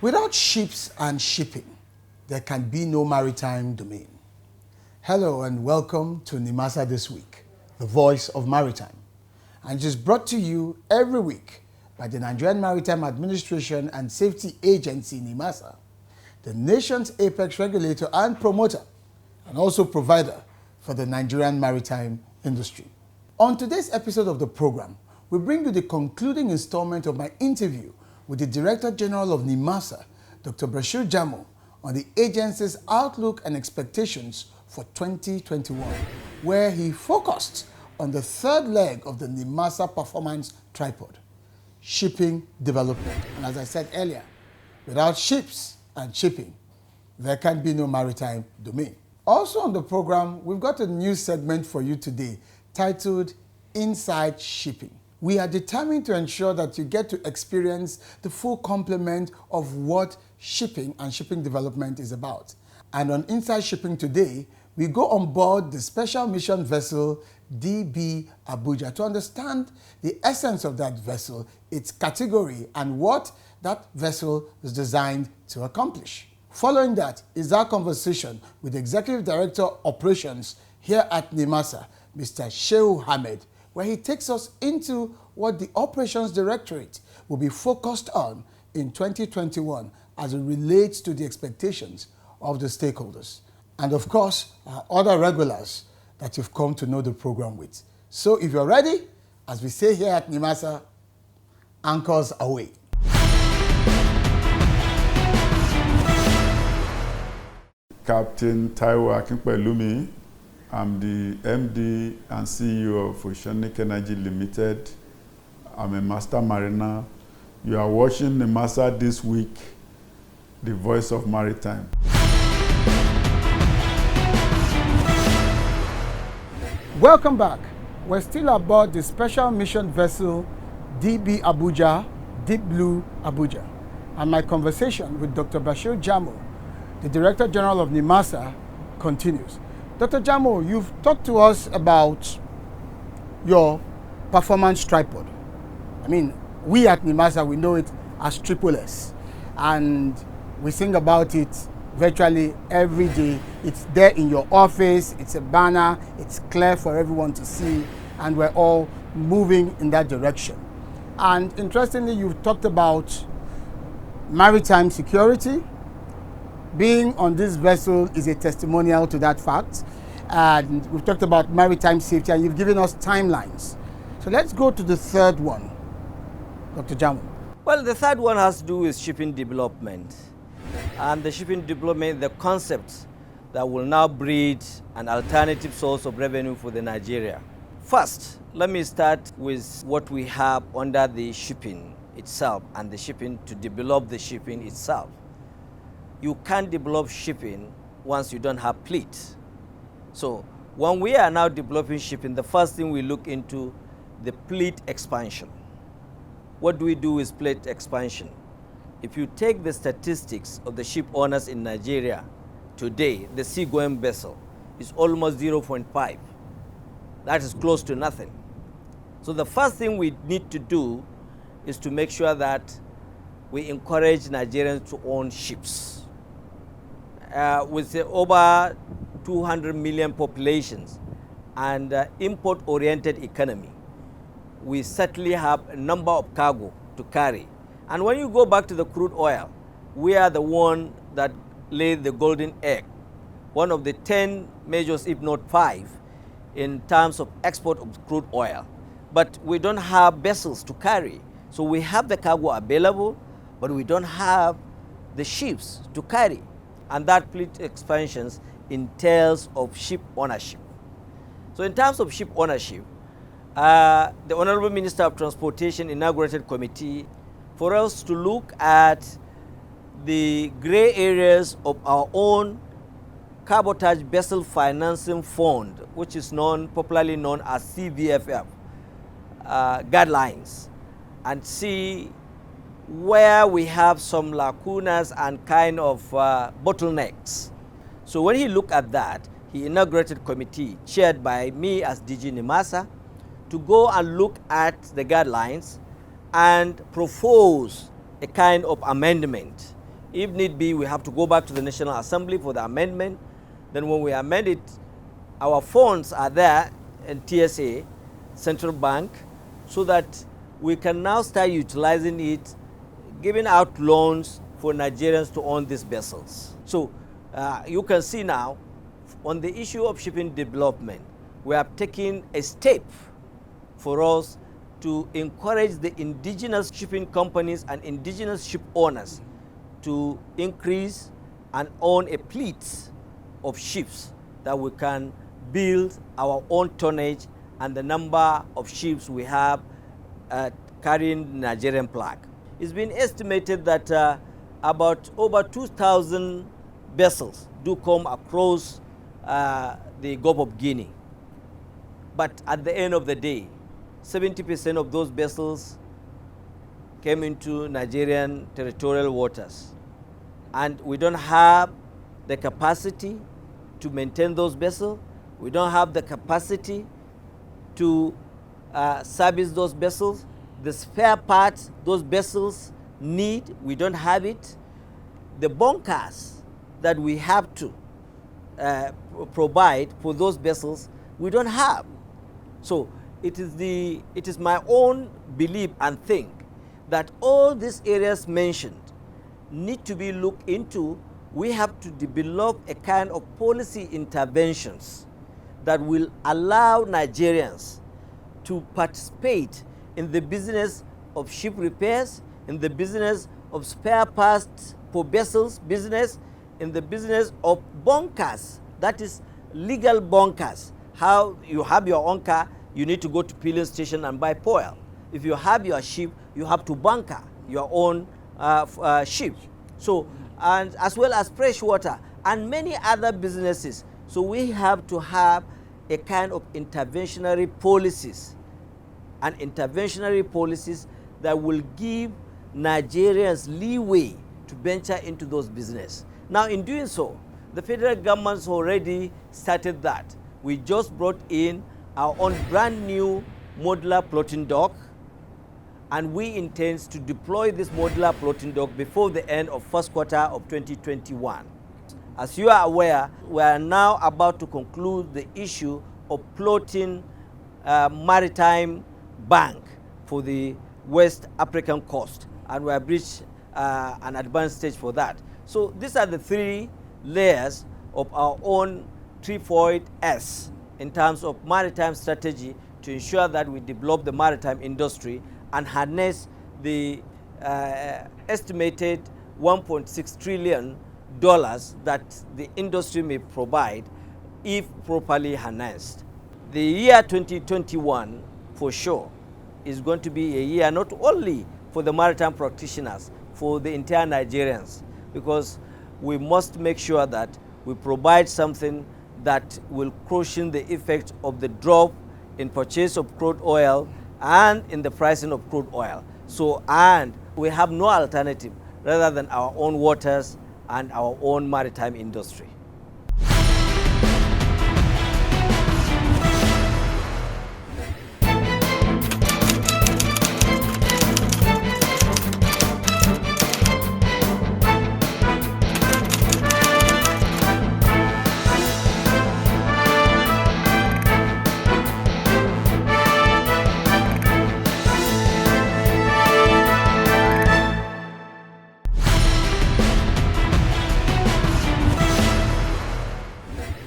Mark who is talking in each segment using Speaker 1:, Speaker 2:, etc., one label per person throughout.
Speaker 1: Without ships and shipping, there can be no maritime domain. Hello and welcome to Nimasa This Week, the voice of maritime. And it is brought to you every week by the Nigerian Maritime Administration and Safety Agency, Nimasa, the nation's apex regulator and promoter, and also provider for the Nigerian maritime industry. On today's episode of the program, we bring you the concluding installment of my interview with the Director General of Nimasa, Dr. Bashir Jamo, on the agency's outlook and expectations for 2021, where he focused on the third leg of the Nimasa performance tripod, shipping development. And as I said earlier, without ships and shipping, there can be no maritime domain. Also on the program, we've got a new segment for you today titled Inside Shipping. We are determined to ensure that you get to experience the full complement of what shipping and shipping development is about. And on Inside Shipping today, we go on board the special mission vessel DB Abuja to understand the essence of that vessel, its category, and what that vessel is designed to accomplish. Following that is our conversation with Executive Director Operations here at Nimasa, Mr. Shehu Hamed, where he takes us into what the Operations Directorate will be focused on in 2021 as it relates to the expectations of the stakeholders. And of course, our other regulars that you've come to know the program with. So if you're ready, as we say here at Nimasa, anchors away.
Speaker 2: Captain Taiwo Akinpelumi. I'm the MD and CEO of Oceanic Energy Limited. I'm a master mariner. You are watching Nimasa This Week, the voice of maritime.
Speaker 1: Welcome back. We're still aboard the special mission vessel DB Abuja, Deep Blue Abuja. And my conversation with Dr. Bashir Jamo, the Director General of Nimasa, continues. Dr. Jamo, you've talked to us about your performance tripod. I mean, we at Nimasa, we know it as Triple S. And we sing about it virtually every day. It's there in your office, it's a banner, it's clear for everyone to see, and we're all moving in that direction. And interestingly, you've talked about maritime security. Being on this vessel is a testimonial to that fact. And we've talked about maritime safety, and you've given us timelines. So let's go to the third one, Dr. Jamo.
Speaker 3: Well, the third one has to do with shipping development. And the shipping development, the concept that will now breed an alternative source of revenue for the Nigeria. First, let me start with what we have under the shipping itself and the shipping to develop the shipping itself. You can't develop shipping once you don't have fleet. So when we are now developing shipping, the first thing we look into the fleet expansion. What do we do with fleet expansion? If you take the statistics of the ship owners in Nigeria today, the seagoing vessel is almost 0.5. That is close to nothing. So the first thing we need to do is to make sure that we encourage Nigerians to own ships. With over 200 million populations and import-oriented economy, we certainly have a number of cargo to carry. And when you go back to the crude oil, we are the one that laid the golden egg, one of the 10 majors, if not 5, in terms of export of crude oil. But we don't have vessels to carry. So we have the cargo available, but we don't have the ships to carry. And that fleet expansions entails of ship ownership. So in terms of ship ownership, the Honorable Minister of Transportation inaugurated committee for us to look at the gray areas of our own cabotage vessel financing fund, which is popularly known as CVFF guidelines, and see where we have some lacunas and kind of bottlenecks. So when he looked at that, he inaugurated a committee chaired by me as DG Nimasa to go and look at the guidelines and propose a kind of amendment If need be, we have to go back to the National Assembly for the amendment. Then when we amend it, our funds are there in TSA, Central Bank, so that we can now start utilizing it, giving out loans for Nigerians to own these vessels. So you can see now, on the issue of shipping development, we have taken a step for us to encourage the indigenous shipping companies and indigenous ship owners to increase and own a fleet of ships that we can build our own tonnage and the number of ships we have carrying Nigerian flag. It's been estimated that about over 2,000 vessels do come across the Gulf of Guinea. But at the end of the day, 70% of those vessels came into Nigerian territorial waters. And we don't have the capacity to maintain those vessels. We don't have the capacity to service those vessels. The spare parts those vessels need, we don't have it. The bunkers that we have to provide for those vessels, we don't have. So it is my own belief and think that all these areas mentioned need to be looked into. We have to develop a kind of policy interventions that will allow Nigerians to participate in the business of ship repairs, in the business of spare parts for vessels business, in the business of bunkers, that is legal bunkers. How you have your own car, you need to go to filling station and buy fuel. If you have your ship, you have to bunker your own ship. So, and as well as fresh water and many other businesses. So we have to have a kind of interventionary policies that will give Nigerians leeway to venture into those business. Now in doing so, the federal government's already started that. We just brought in our own brand new modular floating dock, and we intend to deploy this modular floating dock before the end of first quarter of 2021. As you are aware, we are now about to conclude the issue of floating maritime bank for the West African coast, and we have reached an advanced stage for that. So these are the three layers of our own threefold S in terms of maritime strategy to ensure that we develop the maritime industry and harness the estimated $1.6 trillion that the industry may provide if properly harnessed. The year 2021, for sure, is going to be a year not only for the maritime practitioners, for the entire Nigerians, because we must make sure that we provide something that will cushion the effect of the drop in purchase of crude oil and in the pricing of crude oil. So, and we have no alternative rather than our own waters and our own maritime industry.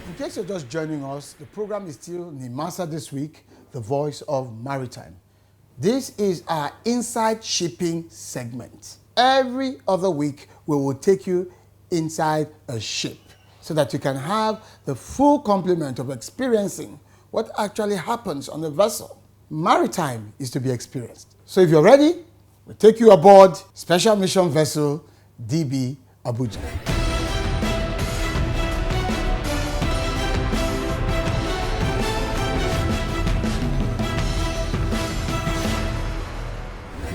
Speaker 1: In case you're just joining us, the program is still Nimasa This Week, the voice of maritime. This is our Inside Shipping segment. Every other week, we will take you inside a ship so that you can have the full complement of experiencing what actually happens on the vessel. Maritime is to be experienced. So if you're ready, we'll take you aboard Special Mission Vessel DB Abuja.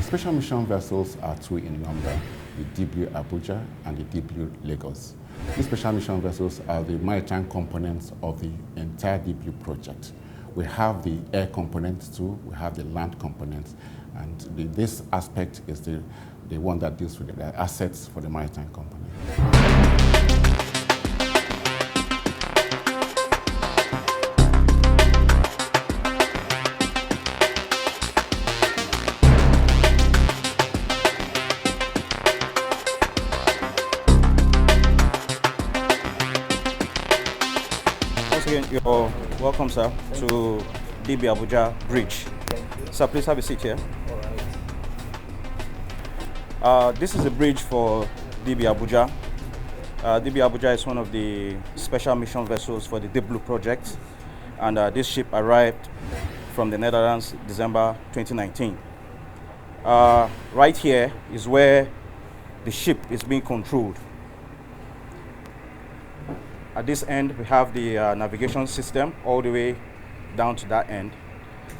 Speaker 4: Special mission vessels are two in number, the DB Abuja and the DB Lagos. These special mission vessels are the maritime components of the entire DB project. We have the air component too, we have the land component, and this aspect is the the one that deals with the assets for the maritime company.
Speaker 5: Once again, you're welcome, sir, to DB Abuja Bridge. Sir, please have a seat here. This is a bridge for DB Abuja. DB Abuja is one of the special mission vessels for the Deep Blue project, and this ship arrived from the Netherlands December 2019. Right here is where the ship is being controlled. At this end, we have the navigation system all the way down to that end.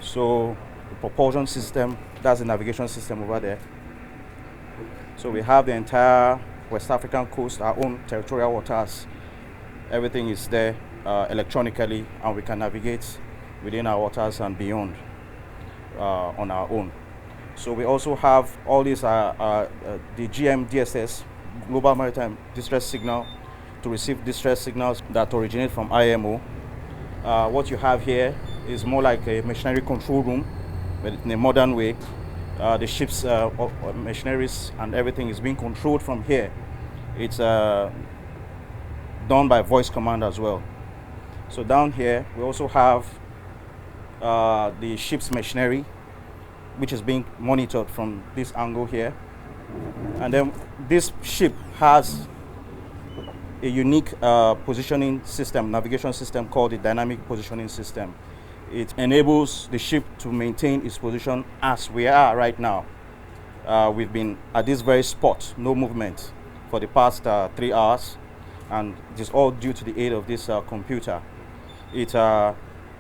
Speaker 5: So the propulsion system, that's the navigation system over there. So we have the entire West African coast, our own territorial waters. Everything is there electronically, and we can navigate within our waters and beyond on our own. So we also have all these, the GMDSS, Global Maritime Distress Signal, to receive distress signals that originate from IMO. What you have here is more like a machinery control room, but in a modern way. The ship's machineries and everything is being controlled from here. It's done by voice command as well. So down here, we also have the ship's machinery, which is being monitored from this angle here. And then this ship has a unique positioning system, navigation system called the dynamic positioning system. It enables the ship to maintain its position as we are right now. We've been at this very spot, no movement, for the past 3 hours, and it is all due to the aid of this computer. It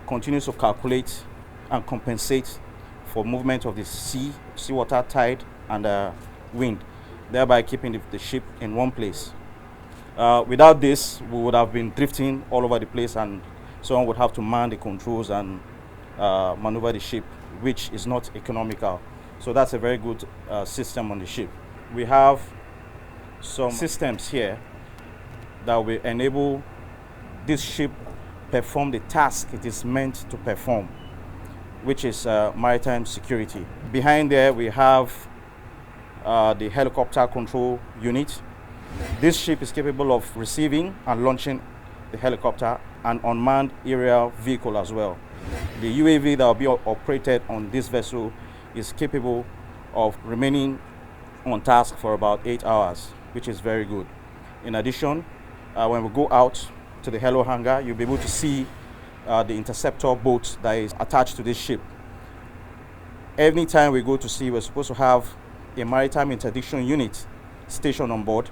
Speaker 5: continues to calculate and compensate for movement of the seawater, tide, and wind, thereby keeping the ship in one place. Without this, we would have been drifting all over the place, and someone would have to man the controls and maneuver the ship, which is not economical. So that's a very good system on the ship. We have some systems here that will enable this ship perform the task it is meant to perform, which is maritime security. Behind there, we have the helicopter control unit. This ship is capable of receiving and launching the helicopter and unmanned aerial vehicle as well. The UAV that will be operated on this vessel is capable of remaining on task for about 8 hours, which is very good. In addition, when we go out to the helo hangar, you'll be able to see the interceptor boat that is attached to this ship. Every time we go to sea, we're supposed to have a maritime interdiction unit stationed on board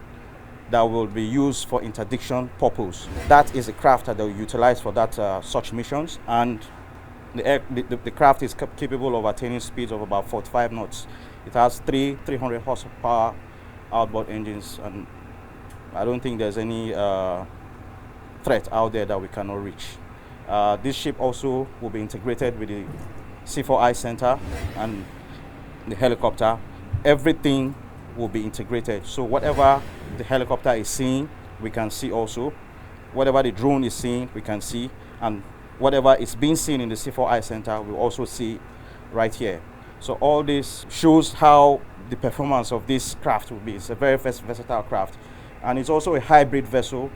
Speaker 5: that will be used for interdiction purpose. That is a craft that they'll utilize for that such missions, and the craft is capable of attaining speeds of about 45 knots. It has 300 horsepower outboard engines, and I don't think there's any threat out there that we cannot reach. This ship also will be integrated with the C4I center and the helicopter. Everything will be integrated. So whatever the helicopter is seeing, we can see also. Whatever the drone is seeing, we can see. And whatever is being seen in the C4I center, we'll also see right here. So all this shows how the performance of this craft will be. It's a very versatile craft. And it's also a hybrid vessel.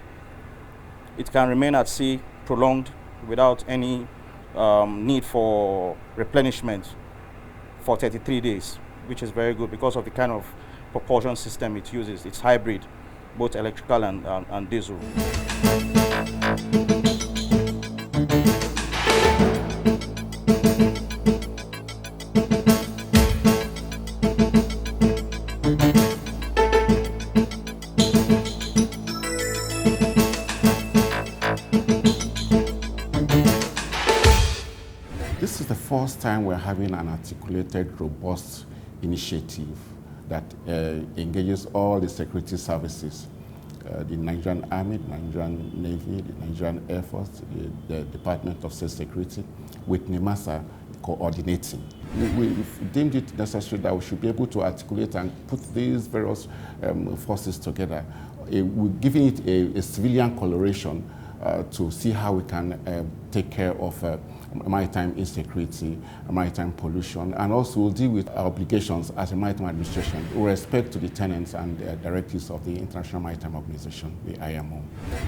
Speaker 5: It can remain at sea prolonged without any need for replenishment for 33 days, which is very good because of the kind of propulsion system it uses. It's hybrid, both electrical and diesel.
Speaker 4: This is the first time we're having an articulated, robust initiative that engages all the security services, the Nigerian Army, the Nigerian Navy, the Nigerian Air Force, the Department of State Security, with Nimasa coordinating. We deemed it necessary that we should be able to articulate and put these various forces together, giving it a civilian coloration to see how we can take care of maritime insecurity, maritime pollution, and also deal with our obligations as a maritime administration with respect to the tenets and directives of the International Maritime Organization, the IMO.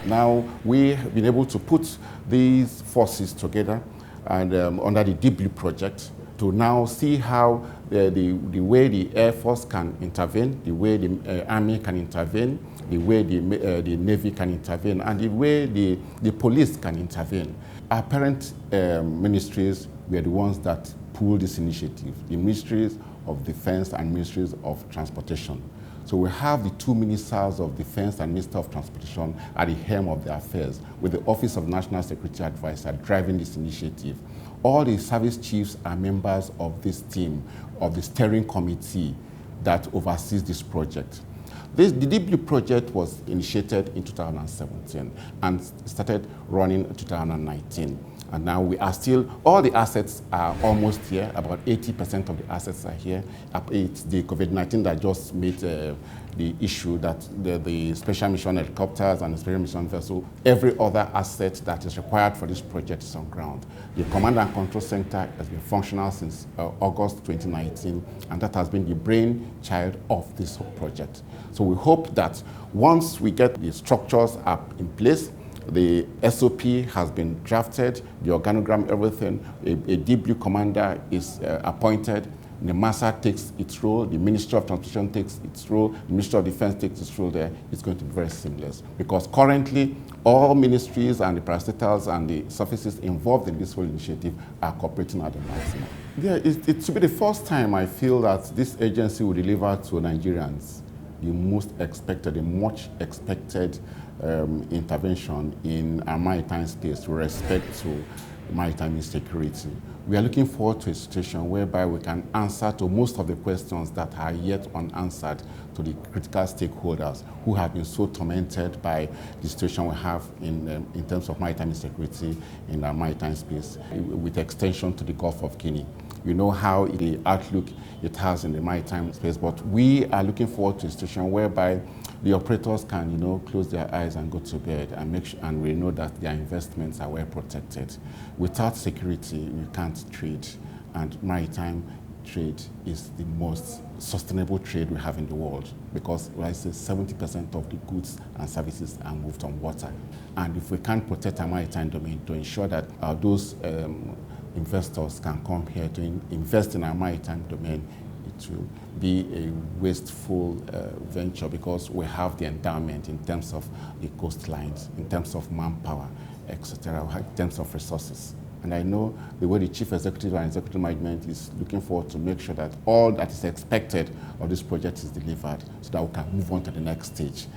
Speaker 4: Now, we have been able to put these forces together and under the Deep Blue project to now see how the way the Air Force can intervene, the way the Army can intervene, the way the Navy can intervene, and the way the police can intervene. Our parent ministries were the ones that pulled this initiative, the Ministries of Defense and Ministries of Transportation. So we have the two ministers of Defense and Minister of Transportation at the helm of the affairs, with the Office of National Security Advisor driving this initiative. All the service chiefs are members of this team, of the steering committee that oversees this project. The Deep Blue project was initiated in 2017 and started running in 2019. And now we are still, all the assets are almost here, about 80% of the assets are here. It's the COVID-19 that just made the issue that the special mission helicopters and the special mission vessel, every other asset that is required for this project is on ground. The Command and Control Center has been functional since August 2019, and that has been the brainchild of this project. So we hope that once we get the structures up in place, the SOP has been drafted, the organogram, everything, a Deep Blue commander is appointed, Nimasa takes its role, the Ministry of Transportation takes its role, the Ministry of Defense takes its role there. It's going to be very seamless because currently all ministries and the parastatals and the services involved in this whole initiative are cooperating at the maximum. Yeah, it should be the first time I feel that this agency will deliver to Nigerians the most expected, the much expected intervention in our maritime space with respect to maritime insecurity. We are looking forward to a situation whereby we can answer to most of the questions that are yet unanswered to the critical stakeholders who have been so tormented by the situation we have in terms of maritime insecurity in our maritime space, with extension to the Gulf of Guinea. You know how the outlook it has in the maritime space, but we are looking forward to a situation whereby the operators can, close their eyes and go to bed and make sure, and we know that their investments are well protected. Without security, you can't trade, and maritime trade is the most sustainable trade we have in the world because, like I say, 70% of the goods and services are moved on water. And if we can't protect our maritime domain to ensure that those investors can come here to invest in our maritime domain, it will be a wasteful venture because we have the endowment in terms of the coastlines, in terms of manpower, etc., in terms of resources. And I know the way the Chief Executive and Executive Management is looking forward to make sure that all that is expected of this project is delivered so that we can move on to the next stage.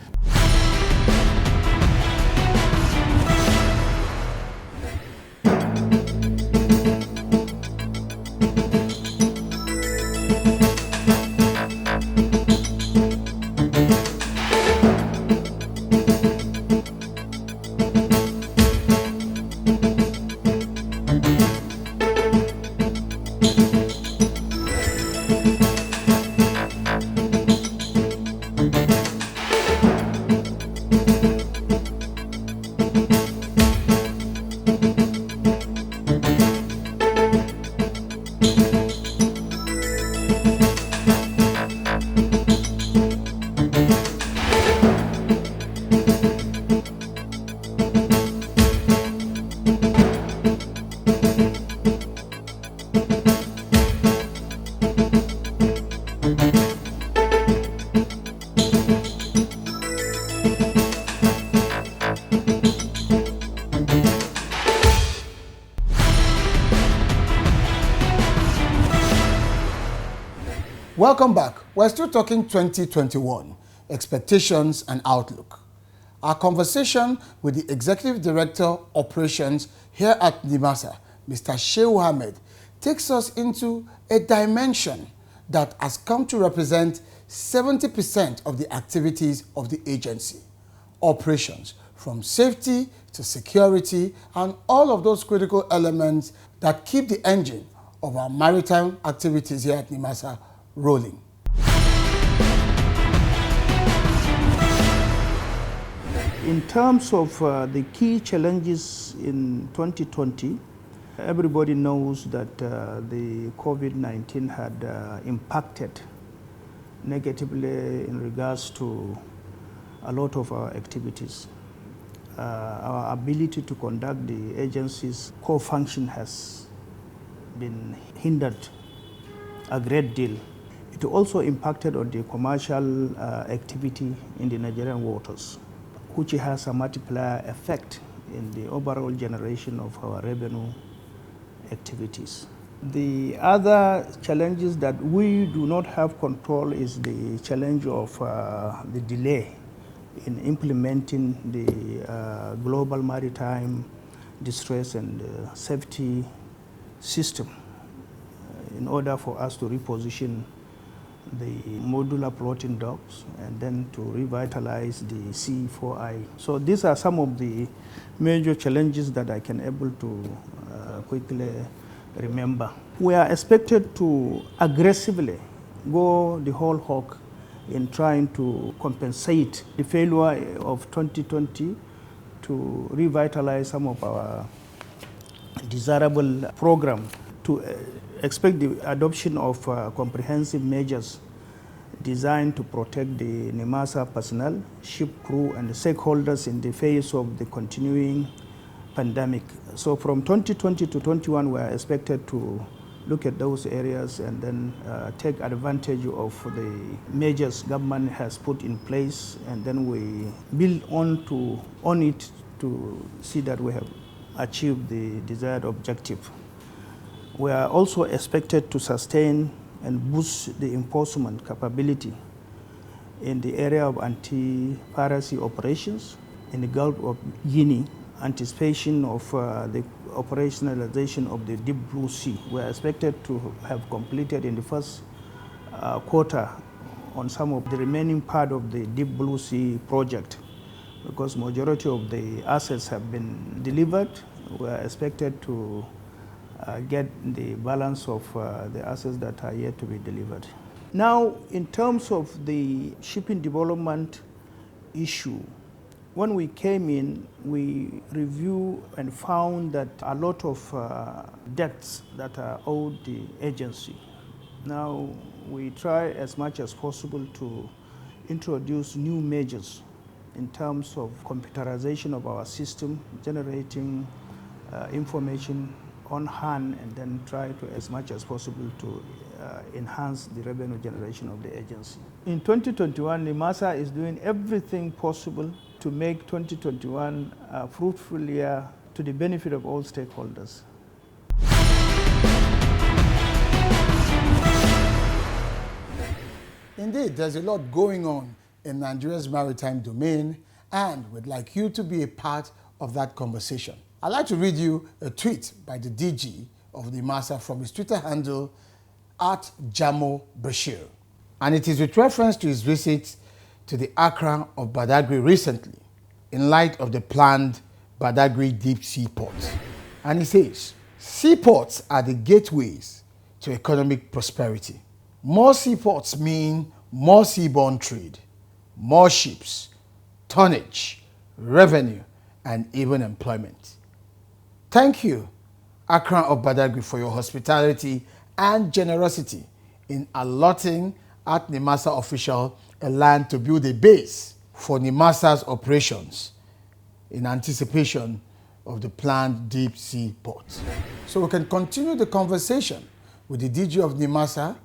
Speaker 1: Welcome back. We're still talking 2021, expectations and outlook. Our conversation with the Executive Director Operations here at Nimasa, Mr. Shehu Ahmed, takes us into a dimension that has come to represent 70% of the activities of the agency. Operations, from safety to security and all of those critical elements that keep the engine of our maritime activities here at Nimasa rolling.
Speaker 6: In terms of the key challenges in 2020, everybody knows that the COVID-19 had impacted negatively in regards to a lot of our activities. Our ability to conduct the agency's core function has been hindered a great deal. It also impacted on the commercial activity in the Nigerian waters, which has a multiplier effect in the overall generation of our revenue activities. The other challenges that we do not have control is the challenge of the delay in implementing the global maritime distress and safety system in order for us to reposition the modular floating docks and then to revitalize the C4I. So these are some of the major challenges that I can able to quickly remember. We are expected to aggressively go the whole hog in trying to compensate the failure of 2020 to revitalize some of our desirable program, to expect the adoption of comprehensive measures designed to protect the Nimasa personnel, ship crew, and the stakeholders in the face of the continuing pandemic. So from 2020 to 21, we are expected to look at those areas and then take advantage of the measures government has put in place, and then we build on it to see that we have achieved the desired objective. We are also expected to sustain and boost the enforcement capability in the area of anti-piracy operations in the Gulf of Guinea, anticipation of the operationalization of the Deep Blue Sea. We are expected to have completed in the first quarter on some of the remaining part of the Deep Blue Sea project, because majority of the assets have been delivered. We are expected to get the balance of the assets that are yet to be delivered. Now, in terms of the shipping development issue, when we came in, we reviewed and found that a lot of debts that are owed the agency. Now, we try as much as possible to introduce new measures in terms of computerization of our system, generating information on hand, and then try to, as much as possible, to enhance the revenue generation of the agency. In 2021, Nimasa is doing everything possible to make 2021 a fruitful year to the benefit of all stakeholders.
Speaker 1: Indeed, there's a lot going on in Nigeria's maritime domain, and we'd like you to be a part of that conversation. I'd like to read you a tweet by the DG of Nimasa from his Twitter handle @Jamo Bashir. And it is with reference to his visit to the Accra of Badagry recently, in light of the planned Badagry Deep Sea Port. And he says, seaports are the gateways to economic prosperity. More seaports mean more seaborne trade, more ships, tonnage, revenue, and even employment. Thank you, Accra of Badagry, for your hospitality and generosity in allotting at Nimasa official a land to build a base for Nimasa's operations in anticipation of the planned deep sea port. So we can continue the conversation with the DG of Nimasa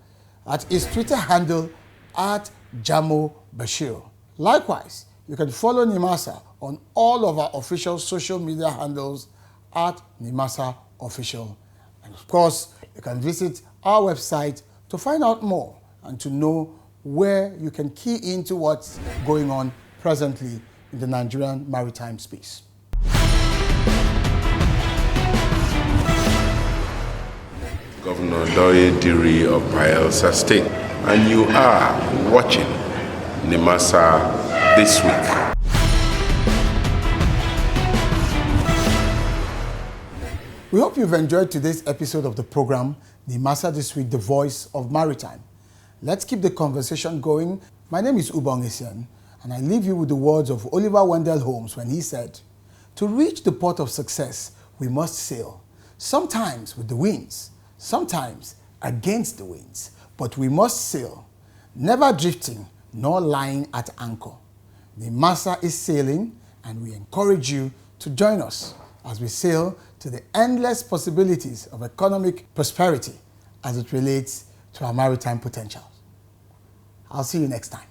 Speaker 1: at his Twitter handle @Jamo Bashir. Likewise, you can follow Nimasa on all of our official social media handles @Nimasa Official. And of course, you can visit our website to find out more and to know where you can key into what's going on presently in the Nigerian maritime space.
Speaker 7: Governor Doye Diri of Bayelsa State, and you are watching Nimasa This Week.
Speaker 1: We hope you've enjoyed today's episode of the program, Nimasa this week, the voice of maritime. Let's keep the conversation going. My name is Ubong Esian, and I leave you with the words of Oliver Wendell Holmes when he said, "To reach the port of success, we must sail, sometimes with the winds, sometimes against the winds, but we must sail, never drifting nor lying at anchor." Nimasa is sailing, and we encourage you to join us as we sail to the endless possibilities of economic prosperity as it relates to our maritime potential. I'll see you next time.